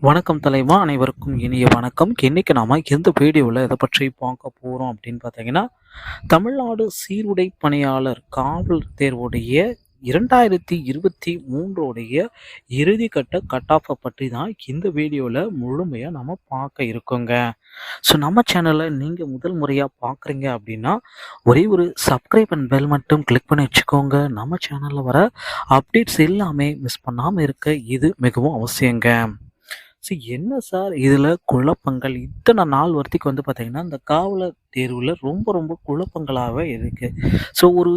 வணக்கம் தலைவா, அனைவருக்கும் இனிய வணக்கம். இன்னைக்கு நாம எந்த வீடியோவில் எதை பற்றி பார்க்க போகிறோம் அப்படின்னு பார்த்தீங்கன்னா, தமிழ்நாடு சீருடை பணியாளர் காவல் தேர்வுடைய 2023 இறுதிக்கட்ட கட் ஆஃபை பற்றி தான் இந்த வீடியோவில் முழுமையாக நம்ம பார்க்க இருக்கோங்க. ஸோ நம்ம சேனலை நீங்கள் முதல் முறையாக பார்க்குறீங்க அப்படின்னா ஒரே ஒரு சப்ஸ்கிரைப் அண்ட் பெல் மட்டும் கிளிக் பண்ணி வச்சுக்கோங்க. நம்ம சேனலில் வர அப்டேட்ஸ் எல்லாமே மிஸ் பண்ணாமல் இருக்க இது மிகவும் அவசியங்க. என்ன சார் இதில் குழப்பங்கள் இத்தனை நாள் வரைக்கும் பார்த்தீங்கன்னா இந்த காவலர் தேர்வில் ரொம்ப ரொம்ப குழப்பங்களாகவே இருக்குது. ஸோ ஒரு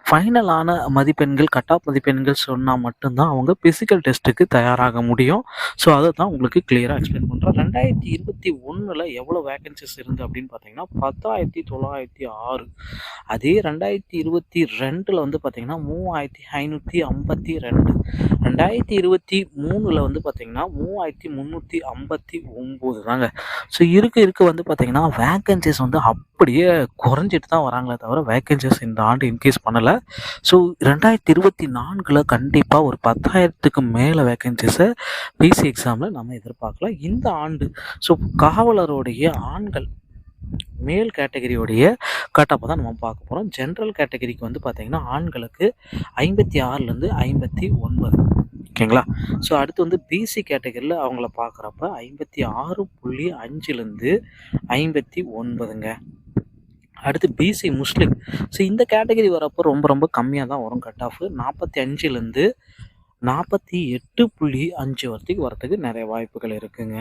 ஃபைனலான மதிப்பெண்கள் கட் ஆஃப் மதிப்பெண்கள் சொன்னால் மட்டும்தான் அவங்க ஃபிசிக்கல் டெஸ்ட்டுக்கு தயாராக முடியும். ஸோ அதை தான் உங்களுக்கு கிளியராக எக்ஸ்பிளைன் பண்ணுறோம். 2021 எவ்வளோ வேகன்சிஸ் இருந்து அப்படின்னு பார்த்தீங்கன்னா 10,906. அதே 2022 பார்த்தீங்கன்னா 3,552. 2023 பார்த்தீங்கன்னா 3,359 தாங்க. ஸோ இருக்க பார்த்தீங்கன்னா வேகன்சிஸ் அப்படியே குறைஞ்சிட்டு தான் வராங்களே தவிர வேகன்சிஸ் இந்த ஆண்டு இன்க்ரீஸ் பண்ணலை. ஸோ 2024 கண்டிப்பாக ஒரு 10,000க்கு மேலே வேகன்சிஸை பிசி எக்ஸாமில் நம்ம எதிர்பார்க்கலாம் இந்த ஆண்டு. ஸோ காவலருடைய ஆண்கள் மேல் கேட்டகரியோடைய கட்டப்போ தான் நம்ம பார்க்க போகிறோம். ஜென்ரல் கேட்டகரிக்கு பார்த்தீங்கன்னா ஆண்களுக்கு 56லேருந்து 59. ஓகேங்களா. ஸோ அடுத்து பிசி கேட்டகரியில் அவங்கள பார்க்குறப்ப 56.5லேருந்து 59ங்க. அடுத்து பிசி முஸ்லீம். ஸோ இந்த கேட்டகரி வரப்போ ரொம்ப ரொம்ப கம்மியாக தான் வரும் கட் ஆஃப். 45லேருந்து 48.5 வரத்துக்கு நிறைய வாய்ப்புகள் இருக்குங்க.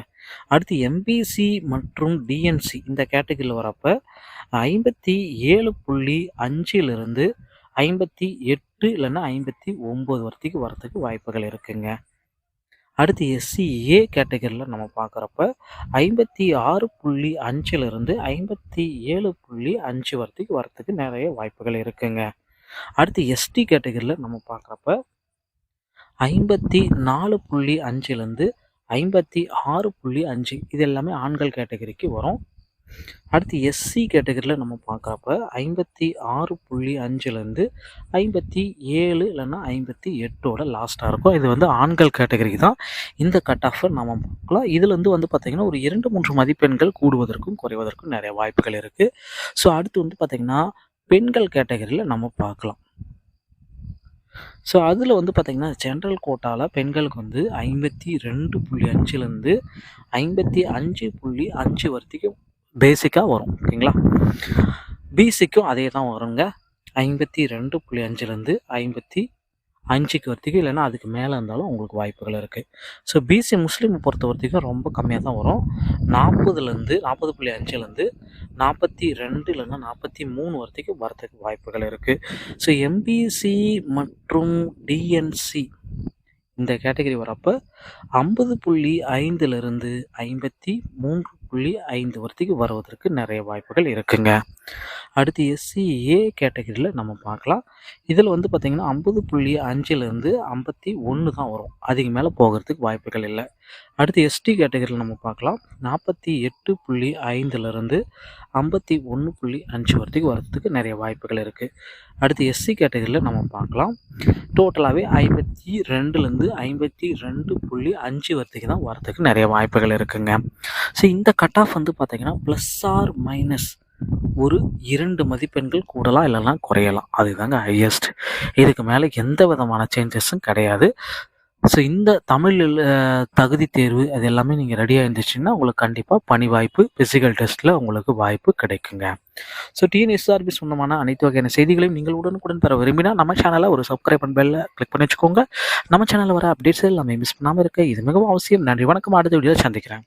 அடுத்து எம்பிசி மற்றும் டிஎன்சி இந்த கேட்டகரியில் வரப்போ 57.5லேருந்து 58 இல்லைன்னா 59 வரத்துக்கு வாய்ப்புகள் இருக்குங்க. அடுத்து எஸ்சிஏ கேட்டகரியில் நம்ம பார்க்குறப்ப 56.5லேருந்து 57.5 வரத்துக்கு நிறைய வாய்ப்புகள் இருக்குங்க. அடுத்து எஸ்டி கேட்டகரியில் நம்ம பார்க்குறப்ப 54.5லேருந்து 56.5 இது எல்லாமே ஆண்கள் கேட்டகரிக்கு வரும். அடுத்து எஸ்சி கேட்டகரியில் நம்ம பார்க்குறப்ப 56.5லேருந்து 57 இல்லைன்னா 58 லாஸ்ட்டாக இருக்கும். இது ஆண்கள் கேட்டகரிக்கு தான் இந்த கட் ஆஃபை நம்ம பார்க்கலாம். இதுலேருந்து பார்த்திங்கன்னா ஒரு 2-3 மதிப்பெண்கள் கூடுவதற்கும் குறைவதற்கும் நிறைய வாய்ப்புகள் இருக்குது. ஸோ அடுத்து பார்த்திங்கன்னா பெண்கள் கேட்டகரியில் நம்ம பார்க்கலாம். ஸோ அதில் பார்த்திங்கன்னா ஜென்ரல் கோட்டாவில் பெண்களுக்கு 52.5லேருந்து 55.5 வரத்துக்கு பேசிக்காக வரும். ஓகேங்களா. பிசிக்கும் அதே தான் வருங்க. 52.5லேருந்து 55 வரத்துக்கு இல்லைன்னா அதுக்கு மேலே இருந்தாலும் உங்களுக்கு வாய்ப்புகள் இருக்குது. ஸோ பிசி முஸ்லீமை பொறுத்த வரைக்கும் ரொம்ப கம்மியாக தான் வரும். 40.5லேருந்து 42 இல்லைன்னா 43 வரத்துக்கு வாய்ப்புகள் இருக்குது. ஸோ எம்பிசி மற்றும் டிஎன்சி இந்த கேட்டகரி வரப்போ 50.5லேருந்து 53.5 வருவதற்கு நிறைய வாய்ப்புகள் இருக்குங்க. அடுத்து எஸ்சிஏ கேட்டகரியில் நம்ம பார்க்கலாம். இதில் பார்த்திங்கன்னா 50.5லேருந்து 51 தான் வரும். அதுக்கு மேலே போகிறதுக்கு வாய்ப்புகள் இல்லை. அடுத்து எஸ்டி கேட்டகரியில் நம்ம பார்க்கலாம். 48.5லேருந்து 51.5 வரத்துக்கு நிறைய வாய்ப்புகள் இருக்குது. அடுத்து எஸ்சி கேட்டகரியில் நம்ம பார்க்கலாம். டோட்டலாகவே 52லேருந்து 52.5 வரத்துக்கு தான் வரத்துக்கு நிறைய வாய்ப்புகள் இருக்குங்க. ஸோ இந்த கட் ஆஃப் பார்த்திங்கன்னா ப்ளஸ் ஆர் மைனஸ் ஒரு 2 மதிப்பெண்கள் கூடலாம் இல்லைன்னா குறையலாம். அதுதாங்க ஹையஸ்ட். இதுக்கு மேலே எந்த விதமான சேஞ்சஸும் கிடையாது. ஸோ இந்த தமிழ் தகுதி தேர்வு அது எல்லாமே நீங்கள் ரெடியாக இருந்துச்சுன்னா உங்களுக்கு கண்டிப்பாக பணி வாய்ப்பு ஃபிசிக்கல் டெஸ்ட்டில் உங்களுக்கு வாய்ப்பு கிடைக்குங்க. ஸோ டிஎன்எஸ்ஆர்பி சொந்தமான அனைத்து வகையான செய்திகளையும் நீங்கள் உடனுக்குடன் பெற விரும்பினா நம்ம சேனலை ஒரு சப்ஸ்கிரைப் அண்ட் பெல்ல கிளிக் பண்ணி வச்சுக்கோங்க. நம்ம சேனலில் வர அப்டேட்ஸ் எல்லாமே மிஸ் பண்ணாமல் இருக்க இது மிகவும் அவசியம். நன்றி, வணக்கம். அடுத்த வீடியோவில் சந்திக்கிறேன்.